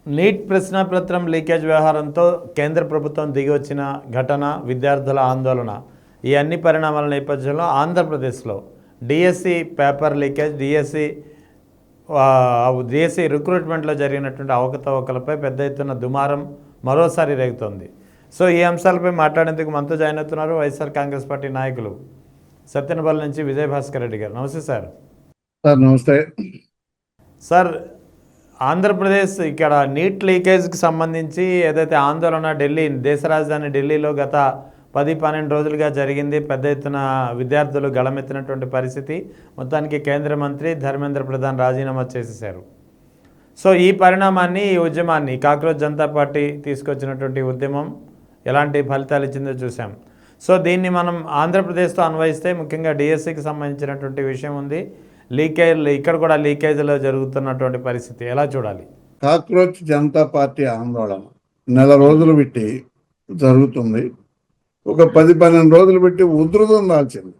Neat ప్రశ్నపత్రం leakage వ్యవహారంతో కేంద్ర ప్రభుత్వం దిగివచ్చిన ఘటన, విద్యార్థుల ఆందోళన, ఈ అన్ని పరిణామాల నేపథ్యంలో ఆంధ్రప్రదేశ్లో డిఎస్సి పేపర్ లీకేజ్, డిఎస్సి రిక్రూట్మెంట్లో జరిగినటువంటి అవకతవకలపై పెద్ద ఎత్తున దుమారం మరోసారి రేగుతోంది. సో ఈ అంశాలపై మాట్లాడేందుకు మనతో జాయిన్ అవుతున్నారు వైఎస్ఆర్ కాంగ్రెస్ పార్టీ నాయకులు సత్తెనపల్లి నుంచి విజయభాస్కర్ రెడ్డి గారు. నమస్తే సార్. నమస్తే సార్, ఆంధ్రప్రదేశ్ ఇక్కడ నీట్ లీకేజ్కి సంబంధించి ఏదైతే ఆందోళన ఢిల్లీ, దేశ రాజధాని ఢిల్లీలో గత 10-12 రోజులుగా జరిగింది. పెద్ద ఎత్తున విద్యార్థులు గళమెత్తినటువంటి పరిస్థితి. మొత్తానికి కేంద్ర మంత్రి ధర్మేంద్ర ప్రధాన్ రాజీనామా చేసేశారు. సో ఈ పరిణామాన్ని, ఈ ఉద్యమాన్ని, కాక్రోచ్ జనతా పార్టీ తీసుకొచ్చినటువంటి ఉద్యమం ఎలాంటి ఫలితాలు ఇచ్చిందో చూసాం. సో దీన్ని మనం ఆంధ్రప్రదేశ్తో అన్వయిస్తే ముఖ్యంగా డిఎస్సికి సంబంధించినటువంటి విషయం ఉంది. లీకేజ్, ఇక్కడ కూడా లీకేజ్లో జరుగుతున్నటువంటి పరిస్థితి ఎలా చూడాలి? కాక్రోచ్ జనతా పార్టీ ఆందోళన నెల రోజులు పెట్టి జరుగుతుంది. ఒక 10-12 రోజులు పెట్టి ఉధృతం దాల్చింది.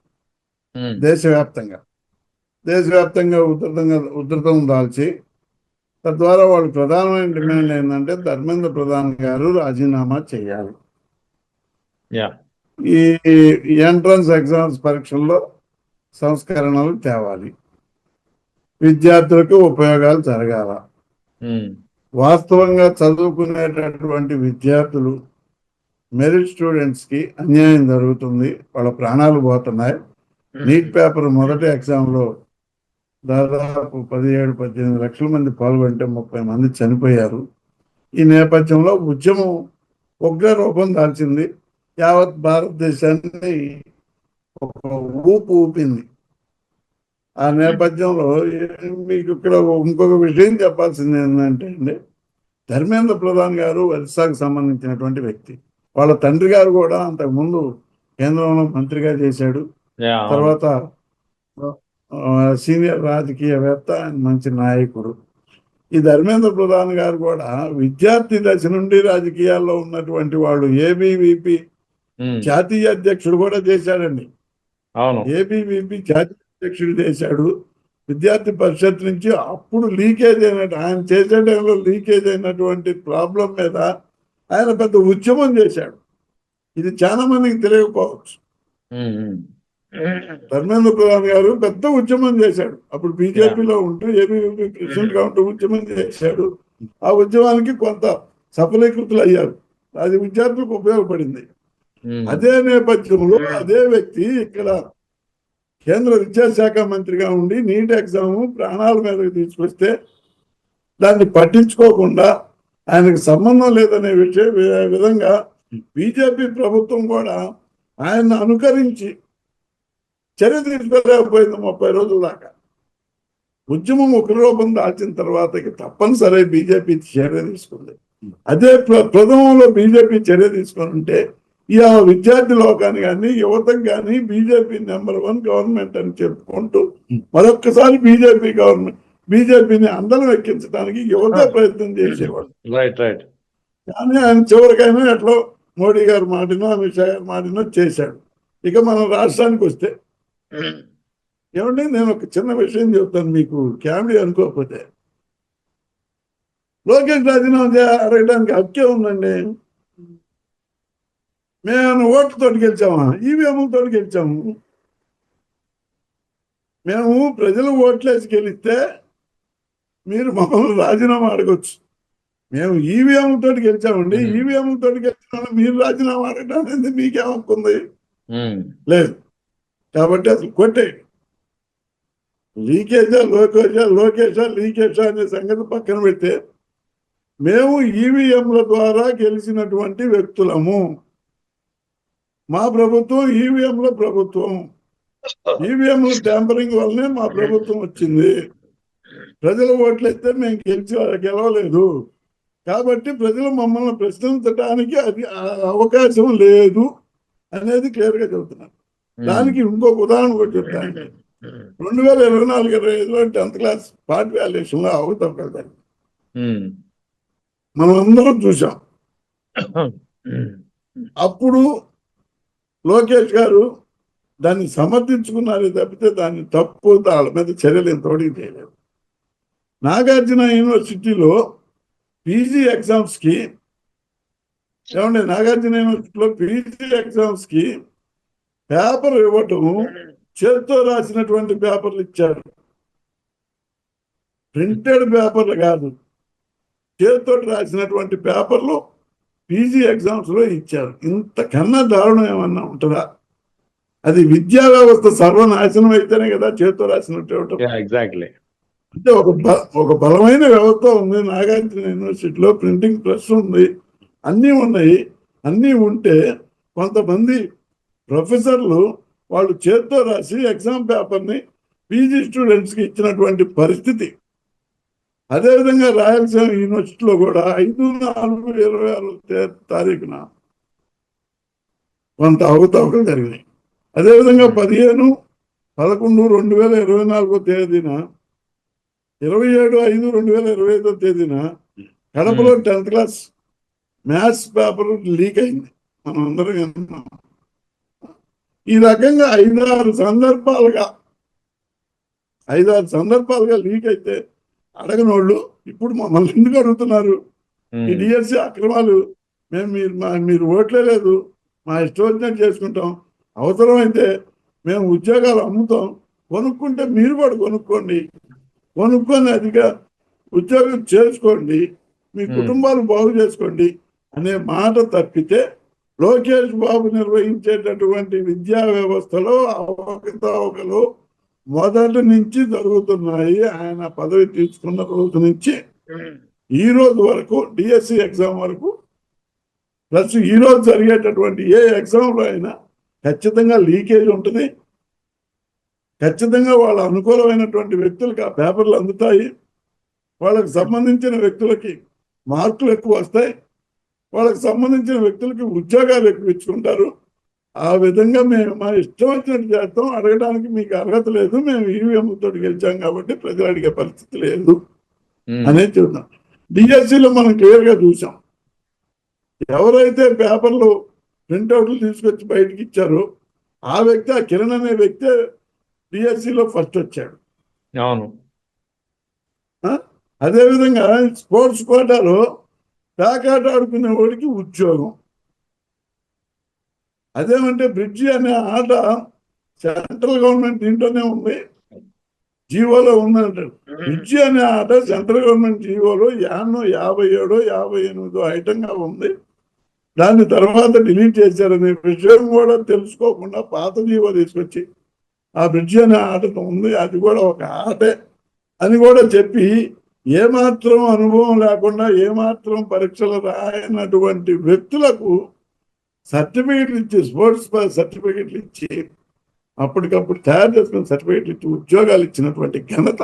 దేశవ్యాప్తంగా ఉధృతం దాల్చి, తద్వారా వాళ్ళు ప్రధానమైన డిమాండ్ ఏంటంటే ధర్మేంద్ర ప్రధాన్ గారు రాజీనామా చేయాలి. ఈ ఎంట్రన్స్ ఎగ్జామ్స్ పరీక్షల్లో సంస్కరణలు తేవాలి, విద్యార్థులకు ఉపయోగాలు జరగాల. వాస్తవంగా చదువుకునేటటువంటి విద్యార్థులు, మెరిట్ స్టూడెంట్స్కి అన్యాయం జరుగుతుంది, వాళ్ళ ప్రాణాలు పోతున్నాయి. నీట్ పేపర్ మొదటి ఎగ్జామ్లో దాదాపు 17-18 లక్షల మంది పాల్గొంటే 30 మంది చనిపోయారు. ఈ నేపథ్యంలో ఉద్యమం ఉగ్ర రూపం దాల్చింది. యావత్ భారతదేశాన్ని ఒక ఊపింది. ఆ నేపథ్యంలో మీకు ఇక్కడ ఇంకొక విషయం చెప్పాల్సింది ఏంటంటే అండి, ధర్మేంద్ర ప్రధాన్ గారు ఒరిస్సాకు సంబంధించినటువంటి వ్యక్తి. వాళ్ళ తండ్రి గారు కూడా అంతకుముందు కేంద్రంలో మంత్రిగా చేశాడు. తర్వాత సీనియర్ రాజకీయవేత్త, మంచి నాయకుడు. ఈ ధర్మేంద్ర ప్రధాన్ గారు కూడా విద్యార్థి దశ నుండి రాజకీయాల్లో ఉన్నటువంటి వాడు. ఏబీవీపీ జాతీయ అధ్యక్షుడు కూడా చేశాడండి. ఏబీవీపీ జాతీయ అధ్యక్షుడు చేశాడు. విద్యార్థి పరిషత్ నుంచి అప్పుడు లీకేజ్ అయినట్టు, ఆయన చేసే టైంలో లీకేజ్ అయినటువంటి ప్రాబ్లం మీద ఆయన పెద్ద ఉద్యమం చేశాడు. ఇది చాలా మందికి తెలియకపోవచ్చు. ధర్మేంద్ర ప్రధాన్ గారు పెద్ద ఉద్యమం చేశాడు. అప్పుడు బీజేపీలో ఉంటూ ఏబీవీపీ ప్రెసిడెంట్ గా ఉంటూ ఉద్యమం చేశాడు. ఆ ఉద్యమానికి కొంత సఫలీకృతులు అయ్యారు. అది విద్యార్థులకు ఉపయోగపడింది. అదే నేపథ్యంలో అదే వ్యక్తి ఇక్కడ కేంద్ర విద్యాశాఖ మంత్రిగా ఉండి నీట్ ఎగ్జామ్ ప్రాణాల మీదకి తీసుకొస్తే దాన్ని పట్టించుకోకుండా, ఆయనకు సంబంధం లేదనే విధంగా బీజేపీ ప్రభుత్వం కూడా ఆయన్ని అనుకరించి చర్య తీసుకోలేకపోయింది 30 రోజుల దాకా. ఉద్యమం ఒక రూపం దాల్చిన తర్వాత తప్పనిసరి బీజేపీ చర్య తీసుకుంది. అదే ప్రథమంలో బీజేపీ చర్య తీసుకొని ఉంటే ఈ విద్యార్థి లోకాన్ని కానీ, యువతకు కానీ బీజేపీ నెంబర్ 1 గవర్నమెంట్ అని చెప్పుకుంటూ మరొక్కసారి బీజేపీని అందరం ఎక్కించడానికి యువత ప్రయత్నం చేసేవాడు. కానీ ఆయన చివరికైనా ఎట్లా మోడీ గారు మాటినో, అమిత్ షా గారు మాటినో చేశాడు. ఇక మనం రాష్ట్రానికి వస్తే ఏమంటే, నేను ఒక చిన్న విషయం చెప్తాను మీకు, కామెడీ అనుకోకపోతే. లోకేష్ రాజీనామా అడగడానికి హక్కే ఉందండి. మేము ఓట్లతోటి గెలిచామా? ఈవీఎంలతో గెలిచాము. మేము ప్రజలు ఓట్లేసి గెలిస్తే మీరు మమ్మల్ని రాజీనామా అడగొచ్చు. మేము ఈవీఎంలతో గెలిచామండి. ఈవీఎంలతో గెలిచిన మీరు రాజీనామా అడగడానికి మీకేమనుకుంది? లేదు. కాబట్టి అసలు కొట్టేయండి. లోకేషా లీకేజా అనే సంగతి పక్కన పెడితే, మేము ఈవీఎంల ద్వారా గెలిచినటువంటి వ్యక్తులము. మా ప్రభుత్వం ఈవీఎంల ప్రభుత్వం. ఈవీఎంల ట్యాంపరింగ్ వల్లనే మా ప్రభుత్వం వచ్చింది. ప్రజల ఓట్లయితే మేము గెలవలేదు. కాబట్టి ప్రజలు మమ్మల్ని ప్రశ్నించడానికి అది అవకాశం లేదు అనేది క్లియర్గా చెబుతున్నారు. దానికి ఇంకొక ఉదాహరణ కూడా చెప్తాను. 2024-25లో 10th క్లాస్ పార్ట్ వాల్యుయేషన్లో అవకతవకలు మనం అందరం చూసాం. అప్పుడు లోకేష్ గారు దాన్ని సమర్థించుకున్నారు తప్పితే దాన్ని తప్పు వాళ్ళ మీద చర్యలు ఎంతవరకు చేయలేదు. నాగార్జున యూనివర్సిటీలో పీజీ ఎగ్జామ్స్కి ఏమంటే నాగార్జున యూనివర్సిటీలో పీజీ ఎగ్జామ్స్కి పేపర్ ఇవ్వటం చేత్తో రాసినటువంటి పేపర్లు ఇచ్చారు, ప్రింటెడ్ పేపర్లు కాదు, చేతితో రాసినటువంటి పేపర్లు పీజీ ఎగ్జామ్స్లో ఇచ్చారు. ఇంతకన్నా దారుణం ఏమన్నా ఉంటుందా? అది విద్యా వ్యవస్థ సర్వనాశనం అయితేనే కదా చేతితో రాసినట్టు. ఎగ్జాక్ట్లీ. అంటే ఒక బలమైన వ్యవస్థ ఉంది నాగార్జున యూనివర్సిటీలో, ప్రింటింగ్ ప్రెస్ ఉంది, అన్నీ ఉన్నాయి. అన్నీ ఉంటే కొంతమంది ప్రొఫెసర్లు వాళ్ళు చేత్తో రాసి ఎగ్జామ్ పేపర్ని పీజీ స్టూడెంట్స్కి ఇచ్చినటువంటి పరిస్థితి. అదేవిధంగా రాయలసీమ యూనివర్సిటీలో కూడా 5/4/26 కొంత అవకతవకలు జరిగినాయి. అదేవిధంగా 15/11/2024 27/5/2025 కడపలో 10th class maths paper leak అయింది, మనం అందరం విన్నాం. ఈ రకంగా 5-6 సందర్భాలుగా లీక్ అయితే అడగనోళ్ళు ఇప్పుడు మమ్మల్ని ఎందుకు అడుగుతున్నారు? ఈ డిఎస్సి అక్రమాలు మీరు ఓట్లే లేదు, మా ఇష్టం వచ్చినట్టు చేసుకుంటాం, అవసరమైతే మేము ఉద్యోగాలు అమ్ముతాం, కొనుక్కుంటే మీరు కూడా కొనుక్కొని అదిగా ఉద్యోగం చేసుకోండి, మీ కుటుంబాలు బాగు చేసుకోండి అనే మాట తప్పితే లోకేష్ బాబు నిర్వహించేటటువంటి విద్యా వ్యవస్థలో అవకతవకలు మొదటి నుంచి జరుగుతున్నాయి. ఆయన పదవి తీసుకున్న రోజు నుంచి ఈ రోజు వరకు, డిఎస్సి ఎగ్జామ్ వరకు, ప్లస్ ఈ రోజు జరిగేటటువంటి ఏ ఎగ్జామ్లో అయినా ఖచ్చితంగా లీకేజ్ ఉంటుంది. ఖచ్చితంగా వాళ్ళ అనుకూలమైనటువంటి వ్యక్తులకు ఆ పేపర్లు అందుతాయి, వాళ్ళకి సంబంధించిన వ్యక్తులకి మార్కులు ఎక్కువ వస్తాయి, వాళ్ళకి సంబంధించిన వ్యక్తులకి ఉద్యోగాలు ఎక్కువ ఇచ్చుకుంటారు. ఆ విధంగా మేము మా ఇష్టం వచ్చినట్టు చేస్తాం, అడగడానికి మీకు అర్హత లేదు, మేము ఈవీఎం తోటి గెలిచాం కాబట్టి ప్రజలు అడిగే పరిస్థితి లేదు అనేది చూద్దాం. డిఎస్సిలో మనం క్లియర్గా చూసాం, ఎవరైతే పేపర్లు ప్రింట్అవుట్లు తీసుకొచ్చి బయటకి ఇచ్చారో ఆ వ్యక్తి, ఆ కిరణ్ అనే వ్యక్తే డిఎస్సిలో ఫస్ట్ వచ్చాడు. అవును. అదేవిధంగా స్పోర్ట్స్ కోటాలో ప్యాకాట ఆడుకునే వాడికి ఉద్యోగం. అదేమంటే బ్రిడ్జి అనే ఆట సెంట్రల్ గవర్నమెంట్ దీంట్లోనే ఉంది, జీవోలో ఉందంటాడు. బ్రిడ్జి అనే ఆట సెంట్రల్ గవర్నమెంట్ జీవోలో 57 ఐటంగా ఉంది, దాన్ని తర్వాత డిలీట్ చేశారనే విషయం కూడా తెలుసుకోకుండా పాత జీవో తీసుకొచ్చి ఆ బ్రిడ్జి అనే ఆట ఉంది, అది కూడా ఒక ఆటే అని కూడా చెప్పి ఏమాత్రం అనుభవం లేకుండా ఏమాత్రం పరీక్షలు రాయనటువంటి వ్యక్తులకు సర్టిఫికెట్లు ఇచ్చి, స్పోర్ట్స్ సర్టిఫికెట్లు ఇచ్చి, అప్పటికప్పుడు తయారు చేసుకున్న సర్టిఫికెట్లు ఇచ్చి ఉద్యోగాలు ఇచ్చినటువంటి ఘనత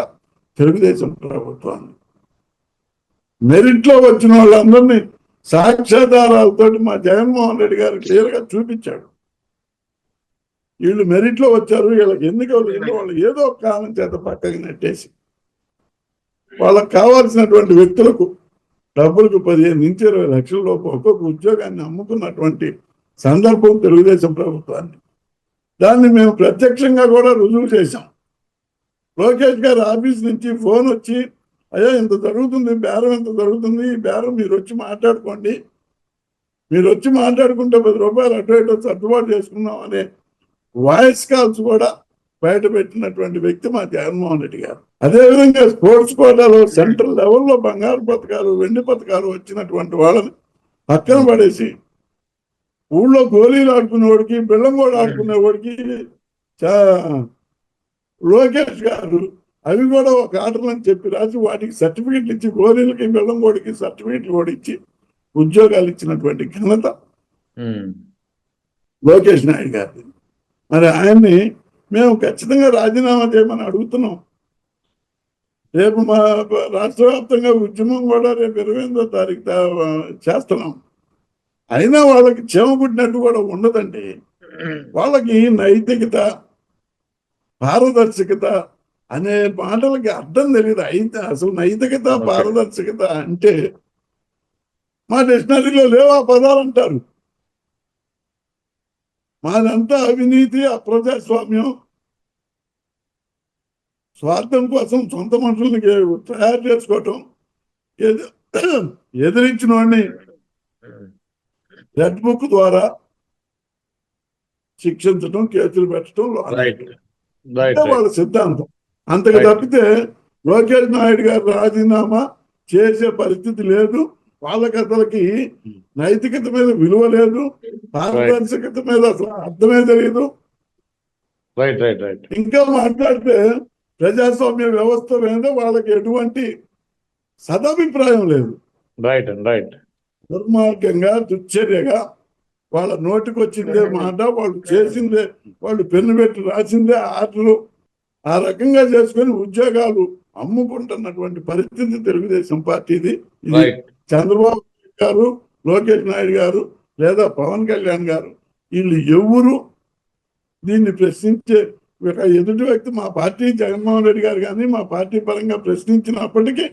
తెలుగుదేశం ప్రభుత్వాన్ని. మెరిట్లో వచ్చిన వాళ్ళందరినీ సాక్ష్యాధారాలతో మా జగన్మోహన్ రెడ్డి గారు క్లియర్గా చూపించాడు. వీళ్ళు మెరిట్లో వచ్చారు, వీళ్ళకి ఎన్నికలు వాళ్ళు ఏదో ఒక కారణం చేత పక్కకి నెట్టేసి వాళ్ళకి కావాల్సినటువంటి వ్యక్తులకు డబ్బులకు 15 నుంచి 20 లక్షల లోపు ఒక్కొక్క ఉద్యోగాన్ని అమ్ముకున్నటువంటి సందర్భం తెలుగుదేశం ప్రభుత్వాన్ని. దాన్ని మేము ప్రత్యక్షంగా కూడా రుజువు చేశాం. లోకేష్ గారి ఆఫీస్ నుంచి ఫోన్ వచ్చి, అయ్యా ఇంత జరుగుతుంది, బేరం ఎంత జరుగుతుంది, ఈ బేరం మీరు వచ్చి మాట్లాడుకోండి, మీరు వచ్చి మాట్లాడుకుంటే 10 రూపాయలు అటు ఇటు సర్దుబాటు చేసుకుందాం అనే వాయిస్ కాల్స్ కూడా బయట పెట్టినటువంటి వ్యక్తి మా జగన్మోహన్ రెడ్డి గారు. అదేవిధంగా స్పోర్ట్స్ కోటాలో సెంట్రల్ లెవెల్లో బంగారు పథకాలు, వెండి పథకాలు వచ్చినటువంటి వాళ్ళని పక్కన పడేసి ఊళ్ళో గోళీలు ఆడుకునేవాడికి, బెల్లంగోడ ఆడుకునేవాడికి లోకేష్ గారు అవి కూడా ఒక ఆటలని చెప్పి రాసి వాటికి సర్టిఫికెట్లు ఇచ్చి, గోళీలకి బెల్లంగోడికి సర్టిఫికెట్లు కూడా ఇచ్చి ఉద్యోగాలు ఇచ్చినటువంటి ఘనత లోకేష్ నాయుడు గారిది. మరి ఆయన్ని మేము ఖచ్చితంగా రాజీనామా చేయమని అడుగుతున్నాం. రేపు మా రాష్ట్ర వ్యాప్తంగా ఉద్యమం కూడా రేపు 28వ తారీఖు చేస్తున్నాం. అయినా వాళ్ళకి క్షేమ పుట్టినట్టు కూడా ఉండదండి. వాళ్ళకి నైతికత, పారదర్శకత అనే మాటలకి అర్థం తెలియదు. అసలు నైతికత, పారదర్శకత అంటే మా డిక్షనరీలో లేవు ఆ పదాలు అంటారు. మాదంతా అవినీతి, అప్రజాస్వామ్యం, స్వార్థం కోసం సొంత మనుషుల్ని తయారు చేసుకోవటం, ఏదో ఎదిరించిన వాడిని రెడ్ బుక్ ద్వారా శిక్షించడం, కేసులు పెట్టడం రైట్ అంటే రైట్ వాళ్ళ సిద్ధాంతం. అంతకు Right. తప్పితే లోకేష్ నాయుడు గారు రాజీనామా చేసే పరిస్థితి లేదు. వాళ్ళకి అసలుకి నైతికత మీద విలువ లేదు, పారదర్శకత మీద అసలు అర్థమే తెలియదు. రైట్ రైట్ రైట్ ఇంకా మాట్లాడితే ప్రజాస్వామ్య వ్యవస్థ మీద వాళ్ళకి ఎటువంటి సదభిప్రాయం లేదు. రైట్ అండ్ రైట్ దుర్మార్గంగా, దుశ్చర్యగా వాళ్ళ నోటికి వచ్చిందే మాట, వాళ్ళు చేసిందే, వాళ్ళు పెన్ను పెట్టి రాసిందే ఆర్డర్లు, ఆ రకంగా చేసుకొని ఉద్యోగాలు అమ్ముకుంటున్నటువంటి పరిస్థితి తెలుగుదేశం పార్టీది. ఇది రైట్ చంద్రబాబు నాయుడు గారు, లోకేష్ నాయుడు గారు లేదా పవన్ కళ్యాణ్ గారు వీళ్ళు ఎవరు దీన్ని ప్రశ్నించే ఒక ఎదుటి వ్యక్తి మా పార్టీ జగన్మోహన్ రెడ్డి గారు కానీ మా పార్టీ పరంగా ప్రశ్నించినప్పటికీ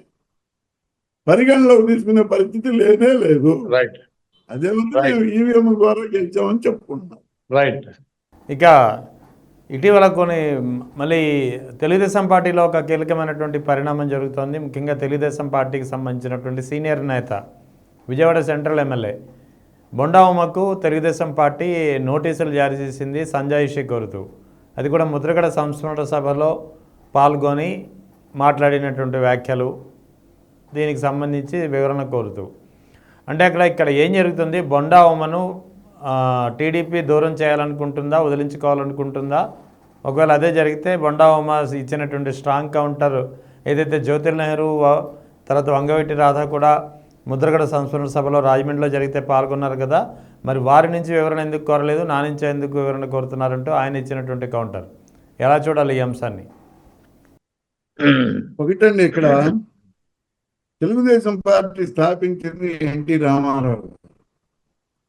పరిగణలోకి తీసుకునే పరిస్థితి లేనే లేదు. రైట్ అదేమంటే మేము ఈవీఎం ద్వారా గెలిచామని చెప్పుకుంటున్నాం. రైట్ ఇక ఇటీవల కొన్ని మళ్ళీ తెలుగుదేశం పార్టీలో ఒక కీలకమైనటువంటి పరిణామం జరుగుతోంది. ముఖ్యంగా తెలుగుదేశం పార్టీకి సంబంధించినటువంటి సీనియర్ నేత, విజయవాడ సెంట్రల్ ఎమ్మెల్యే బొండా ఉమకు తెలుగుదేశం పార్టీ నోటీసులు జారీ చేసింది సంజాయిషి కోరుతూ. అది కూడా ముద్రగడ సంస్మరణ సభలో పాల్గొని మాట్లాడినటువంటి వ్యాఖ్యలు, దీనికి సంబంధించి వివరణ కోరుతూ. అంటే ఇక్కడ ఏం జరుగుతుంది? బొండా ఉమను టీడీపీ దూరం చేయాలనుకుంటుందా, వదిలించుకోవాలనుకుంటుందా? ఒకవేళ అదే జరిగితే బొండా ఉమ ఇచ్చినటువంటి స్ట్రాంగ్ కౌంటర్ ఏదైతే జ్యోతిర్ నెహ్రూ తర్వాత వంగవీటి రాధా కూడా ముద్రగడ సంస్మరణ సభలో రాజమండ్రిలో జరిగితే పాల్గొన్నారు కదా, మరి వారి నుంచి వివరణ ఎందుకు కోరలేదు, నా నుంచి ఎందుకు వివరణ కోరుతున్నారంటూ ఆయన ఇచ్చినటువంటి కౌంటర్. ఎలా చూడాలి ఈ అంశాన్ని? ఒకటండి, ఇక్కడ తెలుగుదేశం పార్టీ స్థాపించింది ఎన్టీ రామారావు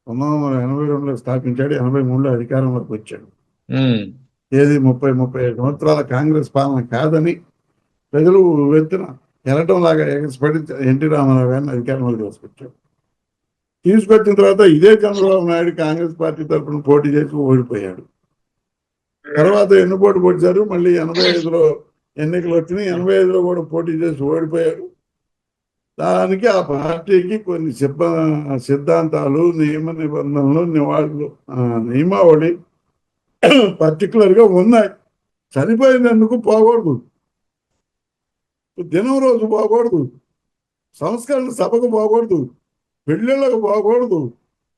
1982లో స్థాపించాడు, 83లో అధికారంలోకి వచ్చాడు. ఏది 35 సంవత్సరాల కాంగ్రెస్ పాలన కాదని ప్రజలు వెళ్తున్న ఎరటం లాగా ఎగసిపడి ఎన్టీ రామారావు గారిని అధికారంలోకి తీసుకొచ్చిన తర్వాత ఇదే చంద్రబాబు నాయుడు కాంగ్రెస్ పార్టీ తరఫున పోటీ చేసి ఓడిపోయాడు. తర్వాత ఎన్నుపోటు పొడిచారు, మళ్ళీ 85లో ఎన్నికలు వచ్చినాయి, 85లో కూడా పోటీ చేసి ఓడిపోయాడు. దానికి ఆ పార్టీకి కొన్ని సిద్ధాంతాలు, నియమ నిబంధనలు, నియమావళి పర్టికులర్గా ఉన్నాయి. చనిపోయినందుకు పోకూడదు, దినం రోజు పోకూడదు, సంస్కరణ సభకు పోకూడదు, పెళ్ళిళ్ళకు పోకూడదు,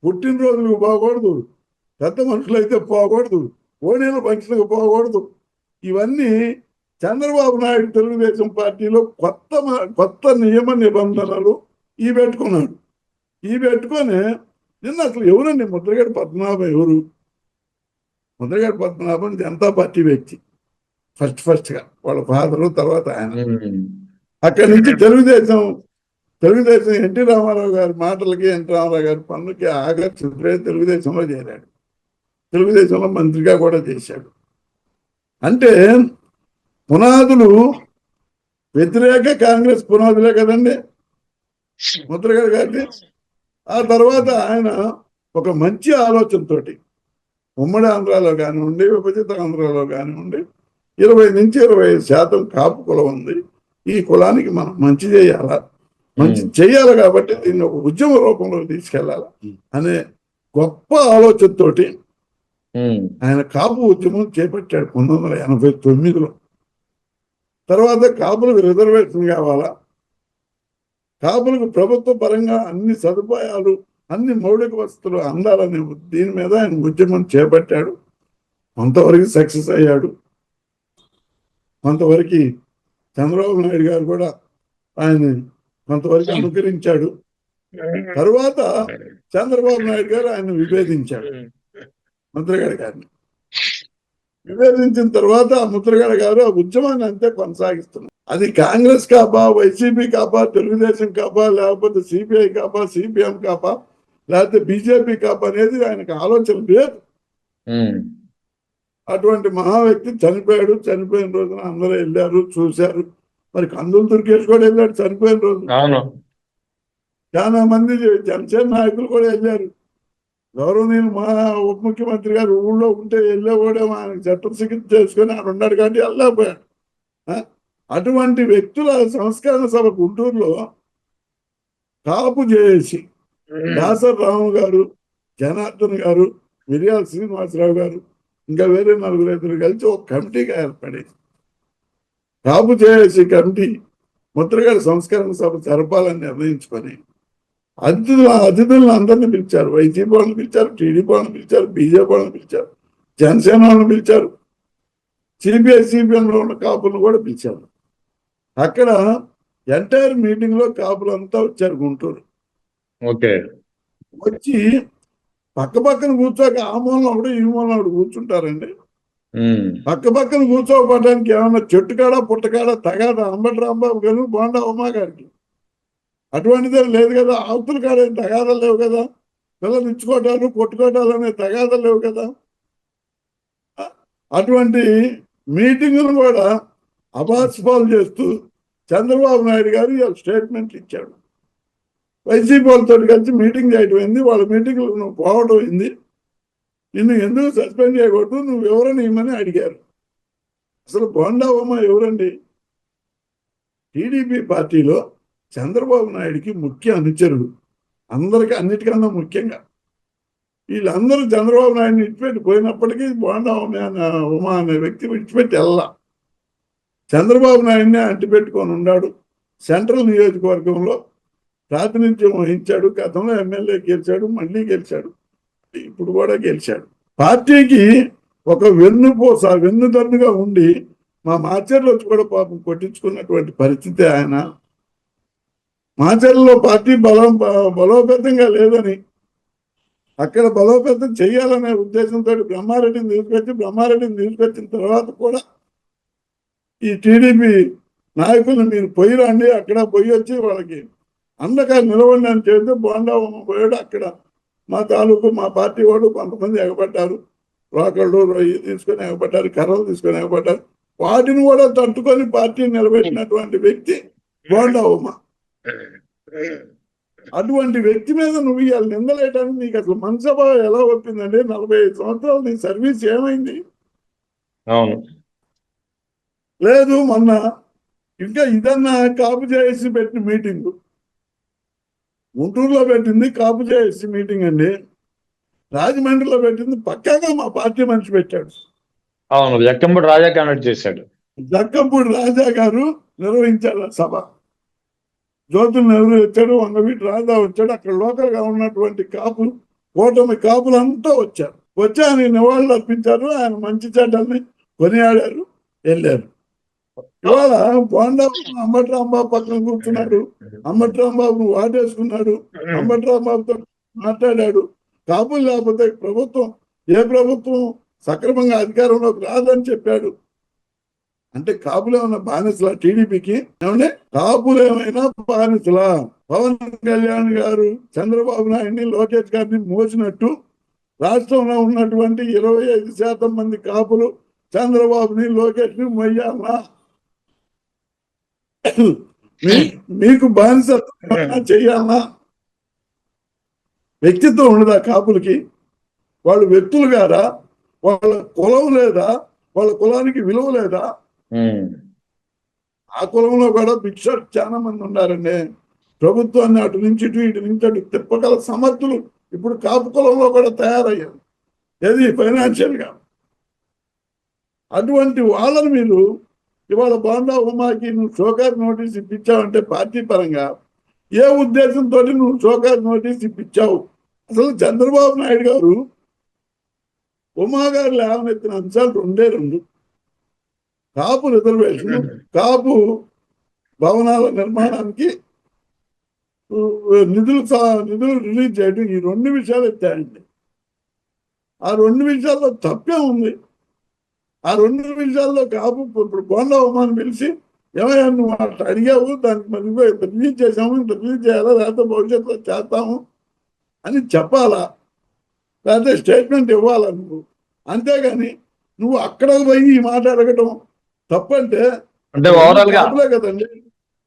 పుట్టినరోజులకు పోకూడదు, పెద్ద మనుషులైతే పోకూడదు, ఓణీల ఫంక్షన్లకు పోకూడదు. ఇవన్నీ చంద్రబాబు నాయుడు తెలుగుదేశం పార్టీలో కొత్త నియమ నిబంధనలు పెట్టుకున్నాడు. పెట్టుకొని నిన్న అసలు ఎవరండి ముద్రగడ పద్మనాభం ఎవరు? ముద్రగడ పద్మనాభం జనతా పార్టీ వ్యక్తి ఫస్ట్గా, వాళ్ళ ఫాదరు, తర్వాత ఆయన. అక్కడి నుంచి తెలుగుదేశం ఎన్టీ రామారావు గారి మాటలకి, ఎన్టీ రామారావు గారి పనులకి ఆకర్షితులై తెలుగుదేశంలో చేరాడు. తెలుగుదేశంలో మంత్రిగా కూడా చేశాడు. అంటే పునాదులు వ్యతిరేక కాంగ్రెస్ పునాదులే కదండి ముద్రగడ గారికి. ఆ తర్వాత ఆయన ఒక మంచి ఆలోచనతోటి ఉమ్మడి ఆంధ్రాలో కానివ్వండి, విభజిత ఆంధ్రాలో కానివ్వండి 20 నుంచి 25% కాపు కులం ఉంది, ఈ కులానికి మనం మంచి చేయాలి కాబట్టి దీన్ని ఒక ఉద్యమ రూపంలో తీసుకెళ్లాలి అనే గొప్ప ఆలోచనతోటి ఆయన కాపు ఉద్యమం చేపట్టాడు 1989లో. తర్వాత కాపులకు రిజర్వేషన్ కావాలా, కాపులకు ప్రభుత్వ పరంగా అన్ని సదుపాయాలు, అన్ని మౌలిక వసతులు అందాలనే దీని మీద ఆయన ఉద్యమం చేపట్టాడు. కొంతవరకు సక్సెస్ అయ్యాడు, కొంతవరకు చంద్రబాబు నాయుడు గారు కూడా ఆయన కొంతవరకు అనుకరించాడు. తరువాత చంద్రబాబు నాయుడు గారు ఆయన విభేదించాడు, ముద్రగడ గారిని. విభేదించిన తర్వాత ముద్రగడ గారు ఆ ఉద్యమాన్ని అంతే కొనసాగిస్తున్నారు. అది కాంగ్రెస్ కాపా, వైసీపీ కాపా, తెలుగుదేశం కాపా, లేకపోతే సిపిఐ కాపా, సిపిఎం కాపా, లేకపోతే బీజేపీ కాపా అనేది ఆయనకు ఆలోచన లేదు. అటువంటి మహా వ్యక్తి చనిపోయాడు. చనిపోయిన రోజున అందరూ వెళ్ళారు, చూశారు. మరి కందులు దుర్గేష్ కూడా వెళ్ళాడు చనిపోయిన రోజు. చాలా మంది జనసేన నాయకులు కూడా వెళ్ళారు. గౌరవనీయులు మా ఉప ముఖ్యమంత్రి గారు ఊళ్ళో ఉంటే వెళ్ళేవాడే, ఆయనకు చికిత్స చేసుకొని ఆయన ఉన్నాడు కాబట్టి వెళ్ళకపోయాడు. అటువంటి వ్యక్తుల సంస్కరణ సభ గుంటూరులో కాపు చేసి దాసర్ రాము గారు, జనార్దన్ గారు, మిరియాల శ్రీనివాసరావు గారు, ఇంకా వేరే నలుగురు ఐదుగురు కలిసి ఒక కమిటీగా ఏర్పడి కాపు చేసి కమిటీ ముద్రగడ సంస్కరణ సభ జరపాలని నిర్ణయించుకొని అతిథులను అందరినీ పిలిచారు. వైసీపీ వాళ్ళని పిలిచారు, టీడీపీ వాళ్ళని పిలిచారు, బీజేపీ వాళ్ళని పిలిచారు, జనసేన వాళ్ళని పిలిచారు, సిపిఎంలో ఉన్న కాపులను కూడా పిలిచారు. అక్కడ ఎంటైర్ మీటింగ్ లో కాపులు అంతా వచ్చారు గుంటూరు. ఓకే. వచ్చి పక్కన కూర్చోక ఆ మూలన ఒకటి ఈ మూలన ఒకటి కూర్చుంటారండి. పక్కన కూర్చోకపోవడానికి ఏమన్నా చెట్టుకాడ పుట్టకాడ తగాదా అంబటి రాంబాబు గారు, బోండా ఉమా గారికి అటువంటిదే లేదు కదా. ఆవుతుల కాడ ఏం తగాదాలు లేవు కదా. పిల్లలు ఇచ్చుకోవటాలు కొట్టుకోవటాలు అనే తగాదాలు లేవు కదా. అటువంటి మీటింగులు కూడా అబాస్పాలు చేస్తూ చంద్రబాబు నాయుడు గారు స్టేట్మెంట్ ఇచ్చాడు. వైసీపీ వాళ్ళతో కలిసి మీటింగ్ చేయడం అయింది, వాళ్ళ మీటింగ్లో నువ్వు పోవడం అయింది, నిన్ను ఎందుకు సస్పెండ్ చేయకూడదు, నువ్వు ఎవరని ఇమ్మని అడిగారు. అసలు బోండా ఉమ ఎవరండి? టీడీపీ పార్టీలో చంద్రబాబు నాయుడికి ముఖ్య అనుచరుడు, అందరికీ అన్నిటికన్నా ముఖ్యంగా. వీళ్ళందరూ చంద్రబాబు నాయుడిని విడిచిపెట్టి పోయినప్పటికీ బోండా ఉమా అనే వ్యక్తి విడిచిపెట్టి వెళ్ళా. చంద్రబాబు నాయుడిని అంటిపెట్టుకొని ఉన్నాడు. సెంట్రల్ నియోజకవర్గంలో ప్రాతినిధ్యం వహించాడు. గతంలో ఎమ్మెల్యే గెలిచాడు, మళ్ళీ గెలిచాడు, ఇప్పుడు కూడా గెలిచాడు. పార్టీకి ఒక వెన్నుదన్నుగా ఉండి మా మాచర్లో కూడా పాపం కొట్టించుకున్నటువంటి పరిస్థితి ఆయన. మాచర్లలో పార్టీ బలోపేతంగా లేదని అక్కడ బలోపేతం చేయాలనే ఉద్దేశంతో బ్రహ్మారెడ్డిని తీసుకొచ్చిన తర్వాత కూడా ఈ టీడీపీ నాయకులు మీరు పోయి రండి, అక్కడ పోయి వచ్చి వాళ్ళకి అండగా నిలవండి అని చెబితే బోండా పోయాడు. అక్కడ మా తాలూకు మా పార్టీ వాడు కొంతమంది ఎగబడ్డారు, రోకళ్ళు రొయ్యి తీసుకొని ఎగబడ్డారు, కర్రలు తీసుకొని ఎగబడ్డారు. వాటిని కూడా తట్టుకొని పార్టీ నిలబెట్టినటువంటి వ్యక్తి బోండా ఉమ. అటువంటి వ్యక్తి మీద నువ్వు ఇవాళ నిందలేయడానికి నీకు అసలు మనసభ ఎలా వచ్చిందండి? 45 సంవత్సరాలు నీ సర్వీస్ ఏమైంది? అవును, లేదు మొన్న ఇంకా ఇదన్నా కాపు చేసి పెట్టిన మీటింగ్ గుంటూరులో పెట్టింది, కాపు చేసి మీటింగ్ అండి. రాజమండ్రిలో పెట్టింది పక్కాగా మా పార్టీ మనిషి పెట్టాడు. అవును, జక్కంపూడి రాజా కండక్ట్ చేశాడు. జక్కంపూడి రాజా గారు నిర్వహించారు ఆ సభ. జ్యోతులు నెహ్రూ వచ్చాడు, వంగవీటి రాజా వచ్చాడు. అక్కడ లోకల్ గా ఉన్నటువంటి కాపులు, కూటమి కాపులంతా వచ్చారు. వచ్చి ఆయన నివాళులు అర్పించారు, ఆయన మంచి చెడ్డల్ని కొనియాడారు, వెళ్ళారు. ఇవాళ బోండా అంబటి రాంబాబు పక్కన కూర్చున్నాడు, అంబటి రాంబాబును వాటేసుకున్నాడు, అంబటి రాంబాబుతో మాట్లాడాడు. కాపులు లేకపోతే ఏ ప్రభుత్వం సక్రమంగా అధికారంలోకి రాదని చెప్పాడు. అంటే కాపులు ఏమైనా బానిసలా టీడీపీకి? ఏమంటే కాపులు ఏమైనా బానిసలా? పవన్ కళ్యాణ్ గారు చంద్రబాబు నాయుడిని, లోకేష్ గారిని మోసినట్టు రాష్ట్రంలో ఉన్నటువంటి 25% మంది కాపులు చంద్రబాబుని, లోకేష్ ని మొయ్యాలనా? మీకు బానిసత్వం చెయ్యాలనా? వ్యక్తిత్వం ఉండదా కాపులకి? వాళ్ళు వ్యక్తులు గారా? వాళ్ళ కులం లేదా? వాళ్ళ కులానికి విలువ లేదా? ఆ కులంలో కూడా భిక్షలు చాలా మంది ఉన్నారండి. ప్రభుత్వాన్ని అటు నుంచి ఇటు నుంచి అటు తిప్పగల సమర్థులు ఇప్పుడు కాపు కులంలో కూడా తయారయ్యారు, ఏది ఫైనాన్షియల్ గా. అటువంటి వాళ్ళని మీరు ఇవాళ బోండా ఉమాకి నువ్వు షోకాజ్ నోటీస్ ఇప్పించావంటే పార్టీ పరంగా ఏ ఉద్దేశంతో నువ్వు షోకాజ్ నోటీస్ ఇప్పించావు? అసలు చంద్రబాబు నాయుడు గారు ఉమా గారు లేవనెత్తిన అంశాలు రెండు. కాపు రిజర్వేషన్, కాపు భవనాల నిర్మాణానికి నిధులు రిలీజ్ చేయడం, ఈ 2 విషయాలు ఎత్తాయండి. ఆ 2 విషయాల్లో తప్పే ఉంది. ఆ 2 విషయాల్లో కాపు ఇప్పుడు బోండా ఉమాని పిలిచి ఏమయ్యా నువ్వు అట్లా అడిగావు, దానికి మరి రిలీజ్ చేసాము, ఇంత రిలీజ్ చేయాలా, లేకపోతే భవిష్యత్తులో చేస్తాము అని చెప్పాలా, లేకపోతే స్టేట్మెంట్ ఇవ్వాలా నువ్వు? అంతేగాని నువ్వు అక్కడ పోయి ఈ మాట అడగటం తప్పంటే కదండి.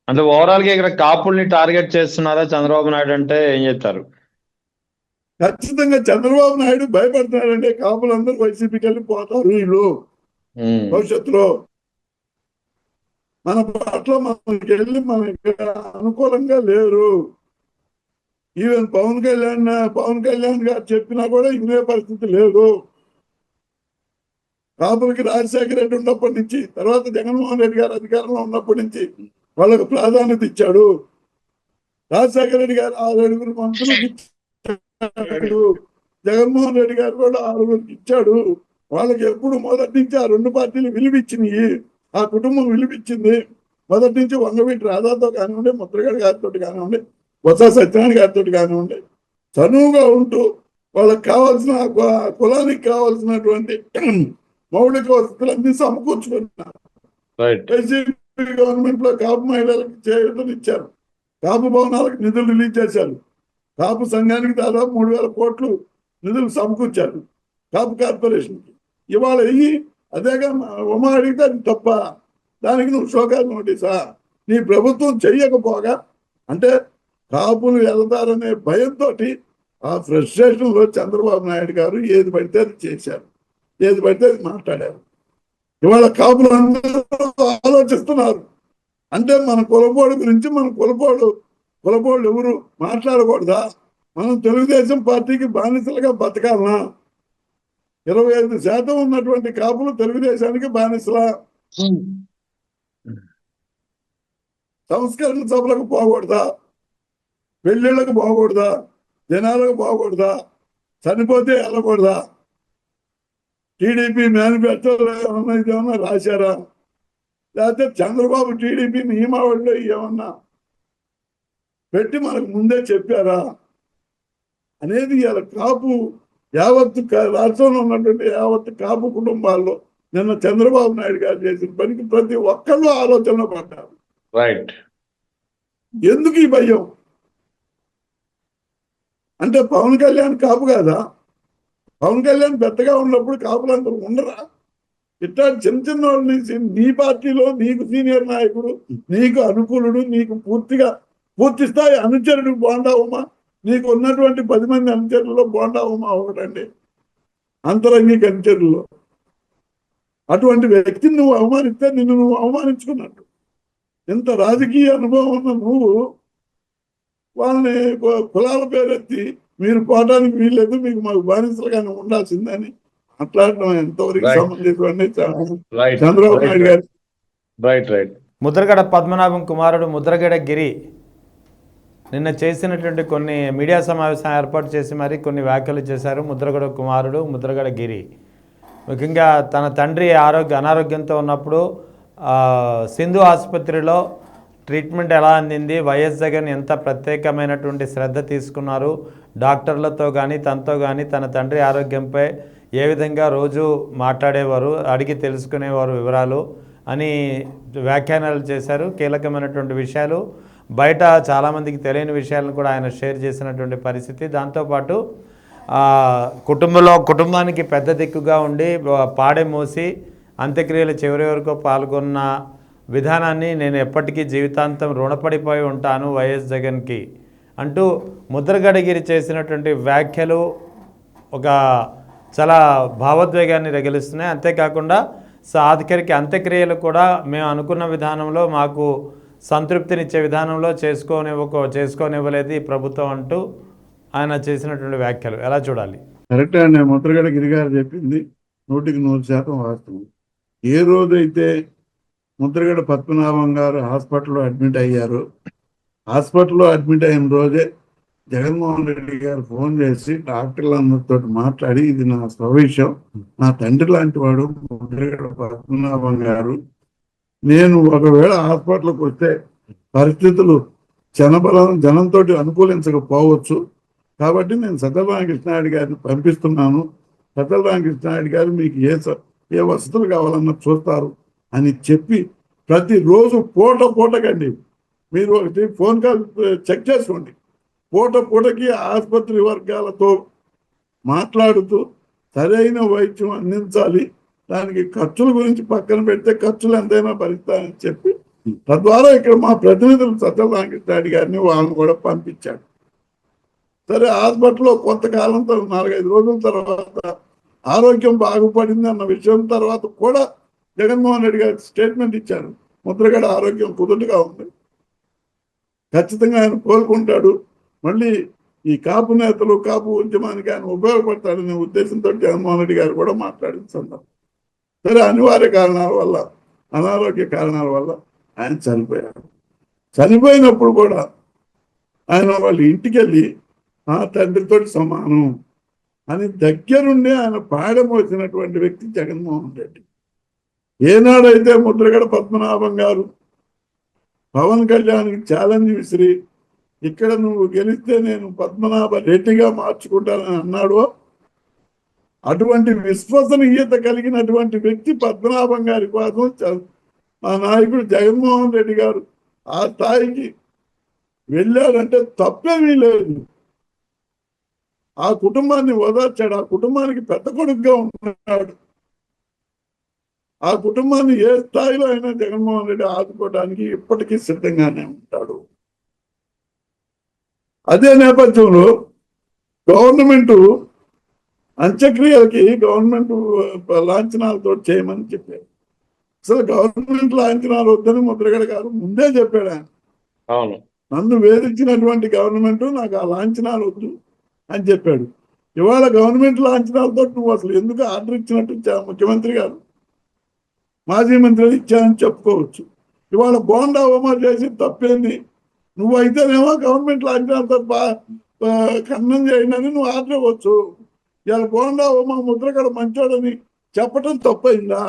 అంటే ఓవరాల్ గా ఇక్కడ కాపుల్ని టార్గెట్ చేస్తున్నారా చంద్రబాబు నాయుడు అంటే ఏం చెప్తారు? ఖచ్చితంగా చంద్రబాబు నాయుడు భయపడుతున్నాడంటే కాపులందరూ వైసీపీకి వెళ్ళిపోతారు వీళ్ళు భవిష్యత్తులో. మన పట్ల మనకి వెళ్ళి మనకి అనుకూలంగా లేరు. ఈవెన్ పవన్ కళ్యాణ్ గారు చెప్పినా కూడా ఇనే పరిస్థితి లేదు. కాపులకి రాజశేఖర రెడ్డి ఉన్నప్పటి నుంచి, తర్వాత జగన్మోహన్ రెడ్డి గారు అధికారంలో ఉన్నప్పటి నుంచి వాళ్ళకు ప్రాధాన్యత ఇచ్చాడు. రాజశేఖర రెడ్డి గారు 6 మంత్రులకు ఇచ్చాడు, జగన్మోహన్ రెడ్డి గారు కూడా 6 ఇచ్చాడు. వాళ్ళకి ఎప్పుడు మొదటి నుంచి ఆ 2 పార్టీలు విలువిచ్చినాయి, ఆ కుటుంబం విలువిచ్చింది. మొదటి నుంచి వంగవీటి రాధాతో కానివ్వండి, ముద్రగడ గారితో కానివ్వండి, బొత్స సత్యనారాయణ గారితో కానివ్వండి, చనువుగా ఉంటూ వాళ్ళకి కావాల్సిన కులానికి కావాల్సినటువంటి మౌలిక వసతులన్నీ సమకూర్చుకుంటున్నారు. వైసీపీ గవర్నమెంట్ లో కాపు మహిళలకు చేయూతనిచ్చారు, కాపు భవనాలకు నిధులు రిలీజ్ చేశారు, కాపు సంఘానికి దాదాపు 3,000 కోట్లు నిధులు సమకూర్చారు, కాపు కార్పొరేషన్కి. ఇవాళ అదేగా ఉమా అడిగితే అది తప్ప, దానికి నువ్వు షోకాజ్ నోటీసా? నీ ప్రభుత్వం చెయ్యకపోగా, అంటే కాపులు వెళ్తారనే భయంతో ఆ ఫ్రస్ట్రేషన్ లో చంద్రబాబు నాయుడు గారు ఏది పడితే అది చేశారు, ఏది పడితే అది మాట్లాడారు. ఇవాళ కాపులు అందరూ ఆలోచిస్తున్నారు. అంటే మన కులపోడు గురించి, మన కులపోళ్ళు ఎవరు మాట్లాడకూడదా? మనం తెలుగుదేశం పార్టీకి బానిసలుగా బతకాలనా? 25% ఉన్నటువంటి కాపులు తెలుగుదేశానికి బానిసలా? సంస్కరణ సభలకు పోకూడదా? పెళ్లిళ్ళకు పోకూడదా? జనాలకు పోకూడదా? చనిపోతే వెళ్ళకూడదా? టీడీపీ మేనిఫెస్టోలో ఏమన్నా రాశారా? లేకపోతే చంద్రబాబు టీడీపీ నియమావళిలో ఏమన్నా పెట్టి మనకు ముందే చెప్పారా అనేది ఇలా కాపు యావత్తు రాష్ట్రంలో ఉన్నటువంటి యావత్తు కాపు కుటుంబాల్లో నిన్న చంద్రబాబు నాయుడు గారు చేసిన పనికి ప్రతి ఒక్కళ్ళు ఆలోచనలో పడ్డారు. రైట్. ఎందుకు ఈ భయం? అంటే పవన్ కళ్యాణ్ కాపు కాదా? పవన్ కళ్యాణ్ పెద్దగా ఉన్నప్పుడు కాపులందరూ ఉండరా? ఇట్లా చిన్న చిన్న వాళ్ళని నీ పార్టీలో నీకు సీనియర్ నాయకుడు, నీకు అనుకూలుడు, నీకు పూర్తి స్థాయి అనుచరుడు బోండా ఉమా, నీకు ఉన్నటువంటి 10 మంది అనుచరులలో బోండా ఉమా ఒకటండి, అంతరంగిక అనుచరుల్లో. అటువంటి వ్యక్తిని నువ్వు అవమానిస్తే నిన్ను నువ్వు అవమానించుకున్నట్టు. ఇంత రాజకీయ అనుభవం ఉన్న నువ్వు వాళ్ళని కులాల పేరెత్తి మీరు పోవడానికి వీల్లేదు, మీకు మాకు బానిసలుగానే ఉండాల్సిందని మాట్లాడడం ఎంతవరకు సంబంధించి చంద్రబాబు నాయుడు గారు. ముద్రగడ పద్మనాభం కుమారుడు ముద్రగడ గిరి నిన్న చేసినటువంటి కొన్ని మీడియా సమావేశం ఏర్పాటు చేసి మరి కొన్ని వ్యాఖ్యలు చేశారు. ముద్రగడ కుమారుడు ముద్రగడ గిరి ముఖ్యంగా తన తండ్రి అనారోగ్యంతో ఉన్నప్పుడు సింధు ఆసుపత్రిలో ట్రీట్మెంట్ ఎలా అందింది, వైఎస్ జగన్ ఎంత ప్రత్యేకమైనటువంటి శ్రద్ధ తీసుకున్నారు, డాక్టర్లతో కానీ తనతో కానీ తన తండ్రి ఆరోగ్యంపై ఏ విధంగా రోజు మాట్లాడేవారు, అడిగి తెలుసుకునేవారు వివరాలు అని వ్యాఖ్యానాలు చేశారు. కీలకమైనటువంటి విషయాలు, బయట చాలామందికి తెలియని విషయాలను కూడా ఆయన షేర్ చేసినటువంటి పరిస్థితి. దాంతోపాటు కుటుంబానికి పెద్ద దిక్కుగా ఉండి పాడె మోసి అంత్యక్రియలు చివరి వరకు పాల్గొన్న విధానాన్ని నేను ఎప్పటికీ జీవితాంతం రుణపడిపోయి ఉంటాను వైఎస్ జగన్కి అంటూ ముద్రగడగిరి చేసినటువంటి వ్యాఖ్యలు ఒక చాలా భావోద్వేగాన్ని రగిలిస్తున్నాయి. అంతేకాకుండా ఆఖరికి అంత్యక్రియలు కూడా మేము అనుకున్న విధానంలో మాకు సంతృప్తినిచ్చే విధానంలో చేసుకోనివ్వలేదు ఈ ప్రభుత్వం అంటూ ఆయన చేసినటువంటి వ్యాఖ్యలు ఎలా చూడాలి? కరెక్టే అండి. ముద్రగడ గిరి గారు చెప్పింది 100% వాస్తవం. ఏ రోజైతే ముద్రగడ పద్మనాభం గారు హాస్పిటల్లో అడ్మిట్ అయ్యారు, హాస్పిటల్లో అడ్మిట్ అయిన రోజే జగన్మోహన్ రెడ్డి గారు ఫోన్ చేసి డాక్టర్లందరితో మాట్లాడి, ఇది నా స్వవిషయం, నా తండ్రి లాంటి వాడు ముద్రగడ పద్మనాభం గారు, నేను ఒకవేళ హాస్పిటల్కి వస్తే పరిస్థితులు జనంతో అనుకూలించకపోవచ్చు, కాబట్టి నేను సజ్జల రామకృష్ణారెడ్డి గారిని పంపిస్తున్నాను, సజ్జల రామకృష్ణారెడ్డి గారు మీకు ఏ వసతులు కావాలన్నా చూస్తారు అని చెప్పి ప్రతిరోజు పూటకండి, మీరు ఒకటి ఫోన్ కాల్ చెక్ చేసుకోండి, పూటకి ఆసుపత్రి వర్గాలతో మాట్లాడుతూ సరైన వైద్యం అందించాలి, దానికి ఖర్చుల గురించి పక్కన పెడితే ఖర్చులు ఎంతైనా భరిస్తానని చెప్పి తద్వారా ఇక్కడ మా ప్రతినిధులు సజ్జల రామకృష్ణారెడ్డి గారిని వాళ్ళని కూడా పంపించాడు. సరే, హాస్పిటల్లో కొంతకాలం 4-5 రోజుల తర్వాత ఆరోగ్యం బాగుపడింది అన్న విషయం తర్వాత కూడా జగన్మోహన్ రెడ్డి గారు స్టేట్మెంట్ ఇచ్చారు, ముద్రగడ ఆరోగ్యం కుదుటగా ఉంది, ఖచ్చితంగా ఆయన కోలుకుంటాడు, మళ్ళీ ఈ కాపు నేతలు కాపు ఉద్యమానికి ఆయన ఉపయోగపడతాడనే ఉద్దేశంతో జగన్మోహన్ రెడ్డి గారు కూడా మాట్లాడిన సందర్భం. సరే, అనివార్య కారణాల వల్ల, అనారోగ్య కారణాల వల్ల ఆయన చనిపోయారు. చనిపోయినప్పుడు కూడా ఆయన వాళ్ళ ఇంటికి వెళ్ళి ఆ తండ్రితో సమానం అని దగ్గరుండి ఆయన పాడమోసినటువంటి వ్యక్తి జగన్మోహన్ రెడ్డి. ఏనాడైతే ముద్రగడ పద్మనాభం గారు పవన్ కళ్యాణ్కి ఛాలెంజ్ విసిరి ఇక్కడ నువ్వు గెలిస్తే నేను పద్మనాభ రెడ్డిగా మార్చుకుంటానని అన్నాడో, అటువంటి విశ్వసనీయత కలిగినటువంటి వ్యక్తి పద్మనాభం గారి కోసం మా నాయకుడు జగన్మోహన్ రెడ్డి గారు ఆ స్థాయికి వెళ్ళాడంటే తప్పేమీ లేదు. ఆ కుటుంబాన్ని ఓదార్చాడు. ఆ కుటుంబానికి పెద్ద కొడుకుగా ఉన్నాడు. ఆ కుటుంబాన్ని ఏ స్థాయిలో అయినా జగన్మోహన్ రెడ్డి ఆదుకోవడానికి ఇప్పటికీ సిద్ధంగానే ఉంటాడు. అదే నేపథ్యంలో గవర్నమెంట్ అంత్యక్రియలకి గవర్నమెంట్ లాంఛనాలతో చేయమని చెప్పారు. అసలు గవర్నమెంట్ లాంఛనాలు వద్దని ముద్రగడ గారు ముందే చెప్పాడు. ఆయన అవును, నన్ను వేధించినటువంటి గవర్నమెంట్ నాకు ఆ లాంఛనాలు వద్దు అని చెప్పాడు. ఇవాళ గవర్నమెంట్ లాంఛనాలతో నువ్వు అసలు ఎందుకు ఆర్డర్ ఇచ్చినట్టు ముఖ్యమంత్రి గారు మాజీ మంత్రులు ఇచ్చారని చెప్పుకోవచ్చు. ఇవాళ బోండా ఉమా చేసి తప్పేంది? నువ్వు అయితేనేమో గవర్నమెంట్ లాంఛనాలతో ఖండన చేయండి అని నువ్వు ఆర్డర్ ఇవ్వచ్చు. ఇవాళ బోండా ఉమా ముద్రగడ మంచోడని చెప్పటం తప్పైందా?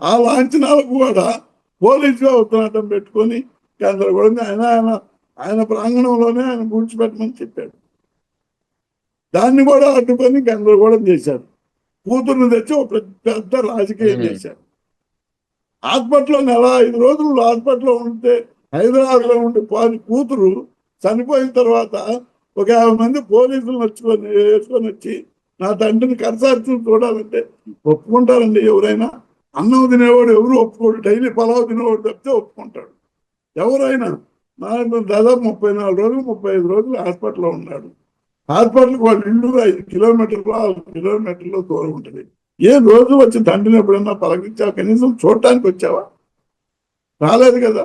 ఆ లాంఛనాలకు కూడా పోలీసుగా ఉత్తరాటం పెట్టుకొని గందరగోళం ఆయన ప్రాంగణంలోనే ఆయన కూర్చోబెట్టమని చెప్పాడు. దాన్ని కూడా అడ్డుకొని గందరగోళం చేశారు. కూతురుని తెచ్చి ఒక పెద్ద రాజకీయం చేశారు. హాస్పిటల్లో 5 రోజులు హాస్పిటల్లో ఉంటే హైదరాబాద్లో ఉండే కూతురు చనిపోయిన తర్వాత ఒక 50 మంది పోలీసులు వేసుకొని వచ్చి నా తండ్రిని కరసార్చుని చూడాలంటే ఒప్పుకుంటారండి ఎవరైనా? అన్నం తినేవాడు ఎవరు ఒప్పుకోడు. డైలీ పలావ్ తినేవాడు తప్పితే ఒప్పుకుంటాడు ఎవరైనా. దాదాపు 34 రోజులు 35 రోజులు హాస్పిటల్లో ఉన్నాడు. హాస్పిటల్కి వాళ్ళ ఇల్లు 5 కిలోమీటర్లు 6 కిలోమీటర్లు దూరం ఉంటుంది. ఏ రోజు వచ్చి తండ్రిని ఎప్పుడన్నా పలకరించావా? కనీసం చూడటానికి వచ్చావా? రాలేదు కదా.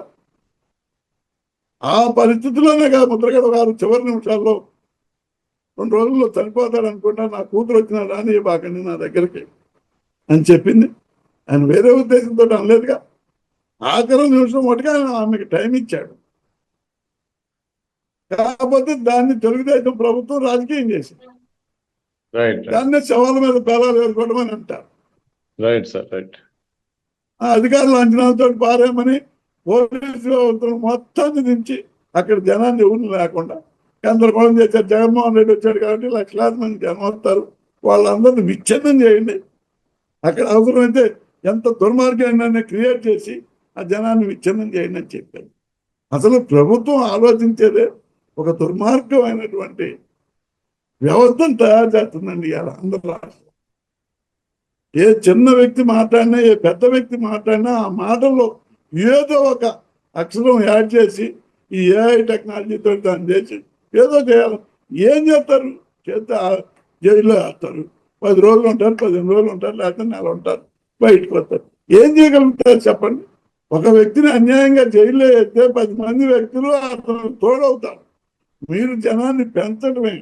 ఆ పరిస్థితుల్లోనే కదా ముద్రగడ గారు చివరి నిమిషాల్లో 2 రోజుల్లో చనిపోతాడు అనుకుంటా, నా కూతురు వచ్చిన రాని బాకండి నా దగ్గరికి అని చెప్పింది. ఆయన వేరే ఉద్దేశంతో అనలేదుగా. ఆఖరి నిమిషం ఒకటిగా ఆయన ఆమెకి టైం ఇచ్చాడు. కాకపోతే దాన్ని తెలుగుదేశం ప్రభుత్వం రాజకీయం చేసింది. దాన్నే శవాల మీద పేలాలు ఏర్పడడం అని అంటారు. ఆ అధికారుల అంచనాలతో పారేమని పోలీసు మొత్తాన్ని దించి అక్కడ జనాన్ని ఎవరిని లేకుండా గందరగోళం చేశారు. జగన్మోహన్ రెడ్డి వచ్చాడు కాబట్టి లక్షలాది మంది జనం వస్తారు, వాళ్ళందరినీ విచ్ఛిన్నం చేయండి. అక్కడ అవసరమైతే ఎంత దుర్మార్గాన్ని క్రియేట్ చేసి ఆ జనాన్ని విచ్ఛిన్నం చేయండి అని చెప్పారు. అసలు ప్రభుత్వం ఆలోచించేదే ఒక దుర్మార్గమైనటువంటి వ్యవస్థను తయారు చేస్తుందండి ఇవాళ ఆంధ్ర రాష్ట్రం. ఏ చిన్న వ్యక్తి మాట్లాడినా, ఏ పెద్ద వ్యక్తి మాట్లాడినా ఆ మాటల్లో ఏదో ఒక అక్షరం యాడ్ చేసి ఈ ఏఐ టెక్నాలజీతో దాన్ని చేసి ఏదో చేయాలి. ఏం చేస్తారు? చేస్తే జైల్లో వేస్తారు. 10 రోజులు ఉంటారు, 15 రోజులు ఉంటారు, లేకపోతే నెల ఉంటారు, బయటకు వస్తారు. ఏం చేయగలుగుతారు చెప్పండి? ఒక వ్యక్తిని అన్యాయంగా జైల్లో వేస్తే 10 మంది వ్యక్తులు అతను తోడవుతారు. మీరు జనాన్ని పెంచడమే.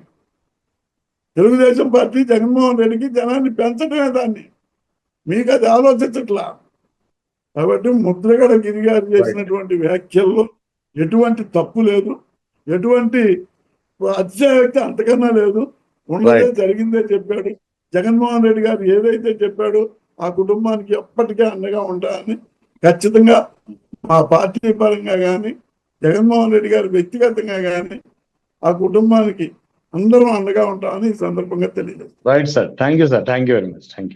తెలుగుదేశం పార్టీ జగన్మోహన్ రెడ్డికి జనాన్ని పెంచడమే దాన్ని. మీకు అది ఆలోచించట్లా. కాబట్టి ముద్రగడ గిరి గారు చేసినటువంటి వ్యాఖ్యల్లో ఎటువంటి తప్పు లేదు, ఎటువంటి అతిశయోక్తి అంతకన్నా లేదు. ఉన్నదే జరిగిందే చెప్పాడు. జగన్మోహన్ రెడ్డి గారు ఏదైతే చెప్పాడో ఆ కుటుంబానికి ఎప్పటికీ అండగా ఉంటారని ఖచ్చితంగా మా పార్టీ పరంగా కానీ జగన్మోహన్ రెడ్డి గారు వ్యక్తిగతంగా కానీ ఆ కుటుంబానికి అందరం అండగా ఉంటామని ఈ సందర్భంగా తెలియజేస్తాం. Right sir, thank you sir, thank you very much, thank you.